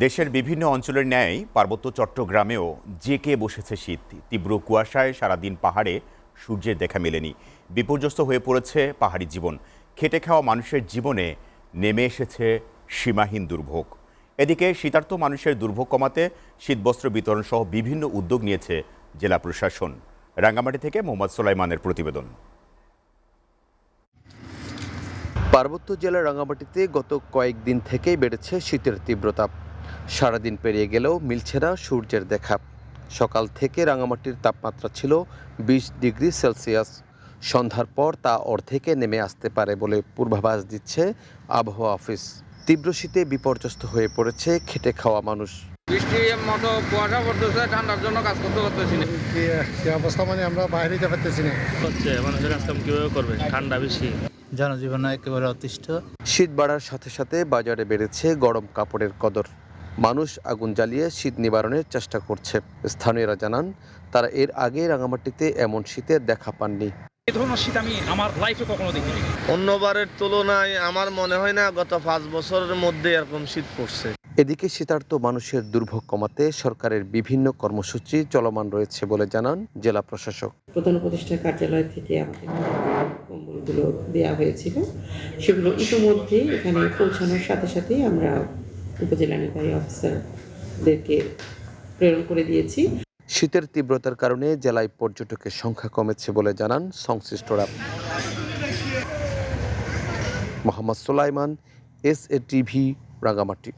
দেশের বিভিন্ন অঞ্চলের ন্যায় পার্বত্য চট্টগ্রামেও জেঁকে বসেছে শীত। তীব্র কুয়াশায় সারাদিন পাহাড়ে সূর্যের দেখা মেলেনি। বিপর্যস্ত হয়ে পড়েছে পাহাড়ি জীবন। খেটে খাওয়া মানুষের জীবনে নেমে এসেছে সীমাহীন দুর্ভোগ। এদিকে শীতার্ত মানুষের দুর্ভোগ কমাতে শীতবস্ত্র বিতরণ সহ বিভিন্ন উদ্যোগ নিয়েছে জেলা প্রশাসন। রাঙ্গামাটি থেকে মোহাম্মদ সোলাইমানের প্রতিবেদন। পার্বত্য জেলার রাঙ্গামাটিতে গত কয়েকদিন থেকেই বেড়েছে শীতের তীব্রতা। সারাদিন পেরিয়ে গেলেও মিলছে না সূর্যের দেখা। সকাল থেকে রাঙ্গামাটির তাপমাত্রা ছিল 20 ডিগ্রি সেলসিয়াস। সন্ধ্যার পর তা অর্ধেকে নেমে আসতে পারে বলে পূর্বাভাস দিচ্ছে আবহাওয়া অফিস। তীব্র শীতে বিপর্যস্ত হয়ে পড়েছে খেটে খাওয়া মানুষ। বৃষ্টির মতো কুয়াশা পড়তেছে, ঠান্ডার জন্য কাজ করতে পারতেছি না। কি অবস্থা, মানে আমরা বাইরে যেতে পারতেছি না। হচ্ছে মানুষের কাজকাম কিভাবে করবে, ঠান্ডা বেশি, জনজীবন একেবারে অতিষ্ঠ। শীত বাড়ার সাথে সাথে বাজারে বেড়েছে গরম কাপড়ের কদর। মানুষ আগুন জ্বালিয়ে শীত নিবারণের চেষ্টা করছে। স্থানীয়রা জানান, তারা এর আগে রাঙামাটিতে এমন শীতের দেখা পাননি। এই ধরনের শীত আমি আমার লাইফে কখনো দেখিনি। অন্যবারের তুলনায় আমার মনে হয় না গত 5 বছরের মধ্যে এরকম শীত পড়ছে। এদিকে শীতার্ত মানুষের দুর্ভোগ কমাতে সরকারের বিভিন্ন কর্মসূচি চলমান রয়েছে বলে জানান জেলা প্রশাসক। প্রধান উপদেষ্টার কার্যালয় থেকে আমাদের কম্বলগুলো দেওয়া হয়েছিল, সেগুলো ইতিমধ্যেই এখানে পৌঁছানোর সাথে সাথেই আমরা উপজেলা নির্বাহী অফিসারদেরকে প্রেরণ করে দিয়েছি। শীতের তীব্রতার কারণে জেলায় পর্যটকের সংখ্যা কমেছে বলে জানান সংশ্লিষ্টরা। মোহাম্মদ সোলাইমান, SA টিভি, রাঙ্গামাটি।